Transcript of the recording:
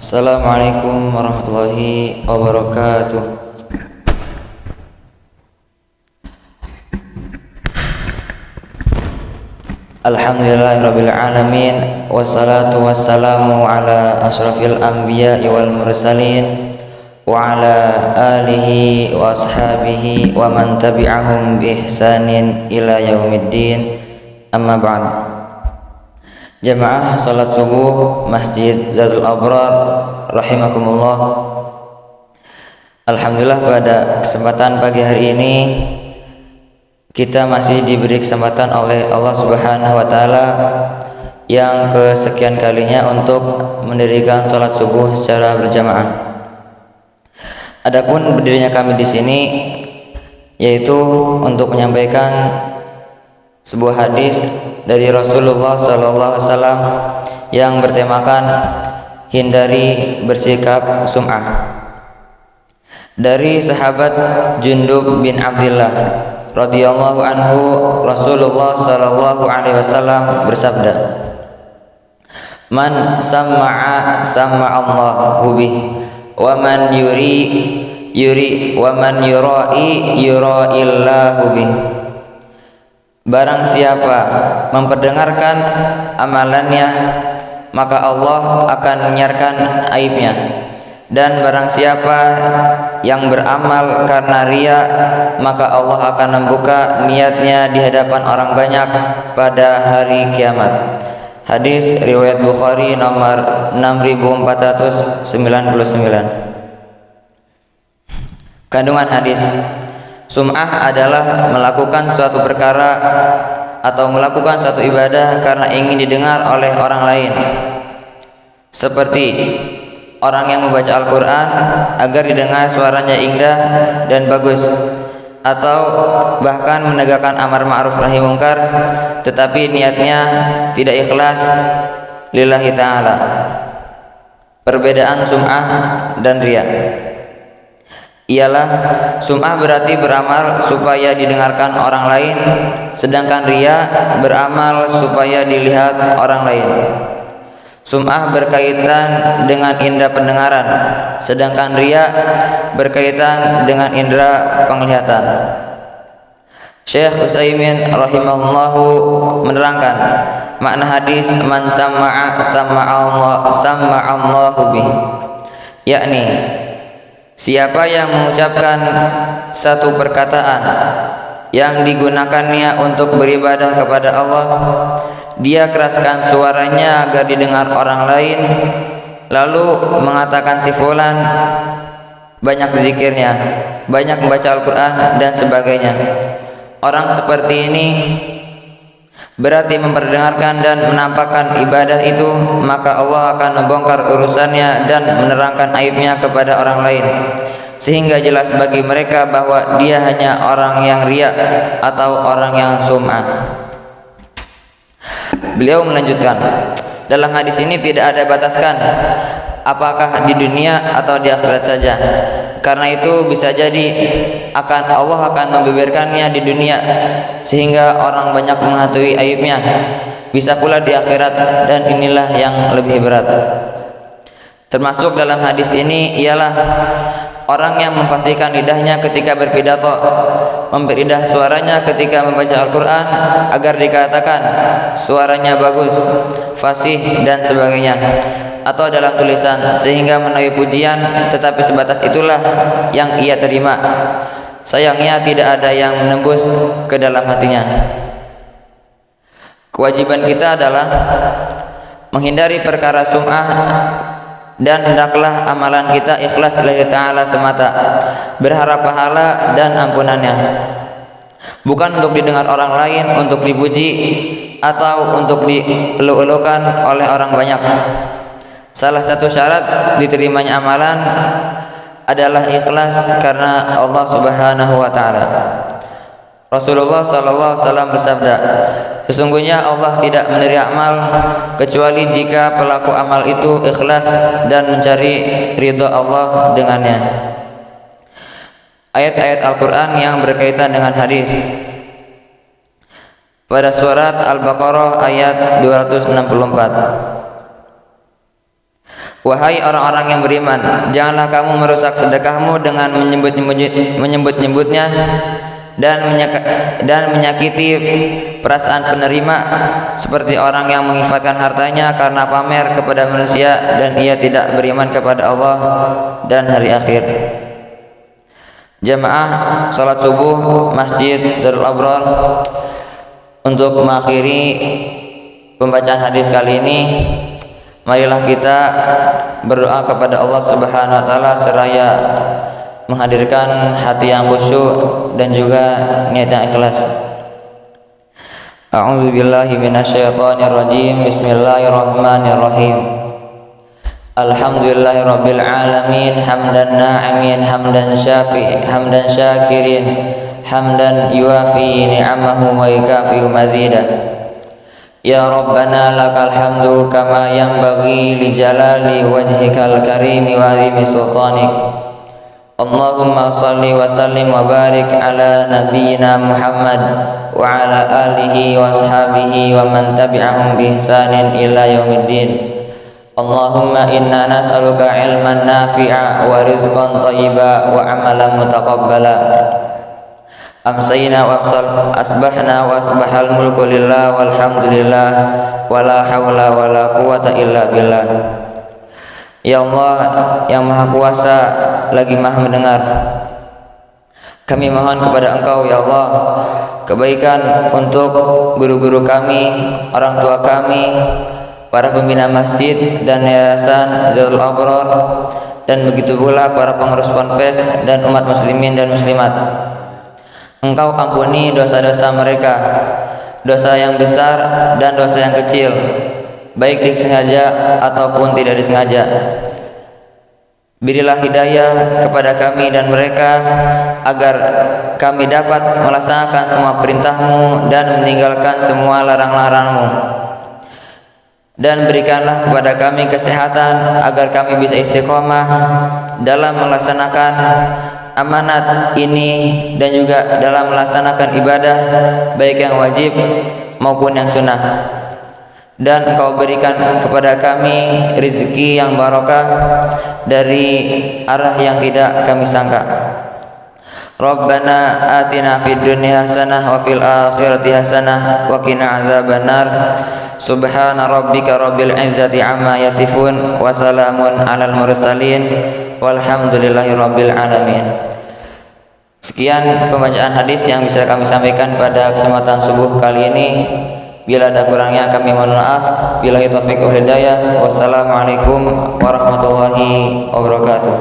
Assalamualaikum warahmatullahi wabarakatuh. Alhamdulillahirabbil alamin, wassalatu wassalamu ala asyrafil anbiya'i wal mursalin wa ala alihi wa ashabihi wa man tabi'ahum bi ihsanin ila yaumiddin. Amma ba'd. Jamaah salat subuh Masjid Zadul Abrar rahimakumullah. Alhamdulillah, pada kesempatan pagi hari ini kita masih diberi kesempatan oleh Allah Subhanahu wa taala yang kesekian kalinya untuk mendirikan salat subuh secara berjamaah. Adapun berdirinya kami di sini yaitu untuk menyampaikan sebuah hadis dari Rasulullah SAW yang bertemakan hindari bersikap sum'ah. Dari sahabat Jundub bin Abdillah radhiyallahu anhu, Rasulullah sallallahu alaihi wasallam bersabda, "Man sama'a sama'allahu bih, wa man yuri wa man yurai yura'illahu bih." Barang siapa memperdengarkan amalannya, maka Allah akan menyiarkan aibnya. Dan barang siapa yang beramal karena riya, maka Allah akan membuka niatnya di hadapan orang banyak pada hari kiamat. Hadis riwayat Bukhari nomor 6499. Kandungan hadis: sum'ah adalah melakukan suatu perkara atau melakukan suatu ibadah karena ingin didengar oleh orang lain, seperti orang yang membaca Al-Quran agar didengar suaranya indah dan bagus, atau bahkan menegakkan amar ma'ruf nahi mungkar tetapi niatnya tidak ikhlas lillahi ta'ala. Perbedaan sum'ah dan riya ialah sum'ah berarti beramal supaya didengarkan orang lain, sedangkan riya beramal supaya dilihat orang lain. Sum'ah berkaitan dengan indera pendengaran, sedangkan riya berkaitan dengan indera penglihatan. Syekh Utsaimin rahimahullahu menerangkan makna hadis man sama'a sama'allahu bih, yakni siapa yang mengucapkan satu perkataan yang digunakannya untuk beribadah kepada Allah, dia keraskan suaranya agar didengar orang lain, lalu mengatakan si fulan banyak zikirnya, banyak membaca Al-Quran dan sebagainya. Orang seperti ini berarti memperdengarkan dan menampakkan ibadah itu, maka Allah akan membongkar urusannya dan menerangkan aibnya kepada orang lain, sehingga jelas bagi mereka bahwa dia hanya orang yang riya atau orang yang sum'ah. Beliau melanjutkan, dalam hadis ini tidak ada bataskan apakah di dunia atau di akhirat saja. Karena itu bisa jadi Allah akan membeberkannya di dunia sehingga orang banyak mengetahui aibnya, bisa pula di akhirat, dan inilah yang lebih berat. Termasuk dalam hadis ini ialah orang yang memfasihkan lidahnya ketika berpidato, memperidah suaranya ketika membaca Al-Quran agar dikatakan suaranya bagus, fasih dan sebagainya, atau dalam tulisan sehingga menawi pujian, tetapi sebatas itulah yang ia terima. Sayangnya tidak ada yang menembus ke dalam hatinya. Kewajiban kita adalah menghindari perkara sum'ah, dan hendaklah amalan kita ikhlas lillahi ta'ala semata, berharap pahala dan ampunannya, bukan untuk didengar orang lain, untuk dipuji atau untuk dielu-elukan oleh orang banyak. Salah satu syarat diterimanya amalan adalah ikhlas karena Allah Subhanahu wa taala. Rasulullah SAW bersabda, sesungguhnya Allah tidak menerima amal kecuali jika pelaku amal itu ikhlas dan mencari ridha Allah dengannya. Ayat-ayat Al-Quran yang berkaitan dengan hadis pada surat Al-Baqarah ayat 264. Wahai orang-orang yang beriman, janganlah kamu merusak sedekahmu dengan menyebut-nyebutnya dan menyakiti perasaan penerima, seperti orang yang mengifatkan hartanya karena pamer kepada manusia dan ia tidak beriman kepada Allah dan hari akhir. Jamaah salat subuh Masjid Darul Abrar, untuk mengakhiri pembacaan hadis kali ini, marilah kita berdoa kepada Allah Subhanahu wa taala seraya menghadirkan hati yang khusyuk dan juga niat yang ikhlas. A'udzu billahi minasyaitonir rajim. Bismillahirrahmanirrahim. Alhamdulillahirabbil alamin, hamdan na'imin, hamdan syakirin, hamdan yuafi ni'amahu wa yukafi mazidah. Ya Rabbana lakal hamdu kama yanbaghi li jalali wajhikal karimi wa 'azimi sultanik. Allahumma salli wa sallim wa barik ala nabiyyina Muhammad wa ala alihi wa ashabihi wa man tabi'ahum bi ihsanin ila yaumiddin. Allahumma inna nas'aluka ilman nafi'a wa rizqan thayyiba wa amalan mutaqabbala. Amsayna wa asbahna wa asbahal mulku lillah walhamdulillah wa la hawla wa la quwata illa billah. Ya Allah yang Maha Kuasa lagi Maha Mendengar, kami mohon kepada Engkau ya Allah kebaikan untuk guru-guru kami, orang tua kami, para pembina masjid dan yayasan Darul Abrar, dan begitu pula para pengurus ponpes dan umat muslimin dan muslimat. Engkau ampuni dosa-dosa mereka, dosa yang besar dan dosa yang kecil, baik disengaja ataupun tidak disengaja. Berilah hidayah kepada kami dan mereka agar kami dapat melaksanakan semua perintah-Mu dan meninggalkan semua larang-larang-Mu. Dan berikanlah kepada kami kesehatan agar kami bisa istiqomah dalam melaksanakan amanat ini dan juga dalam melaksanakan ibadah baik yang wajib maupun yang sunnah. Dan Engkau berikan kepada kami rezeki yang barokah dari arah yang tidak kami sangka. Rabbana atina fid dunya hasanah wa fil akhirati hasanah wa qina azabannar. Subhana rabbika rabbil izzati amma yasifun wa salamun alal mursalin walhamdulillahi rabbil alamin. Sekian pembacaan hadis yang bisa kami sampaikan pada kesempatan subuh kali ini. Bila ada kurangnya kami mohon maaf. Billahi taufiq wal hidayah. Wassalamualaikum warahmatullahi wabarakatuh.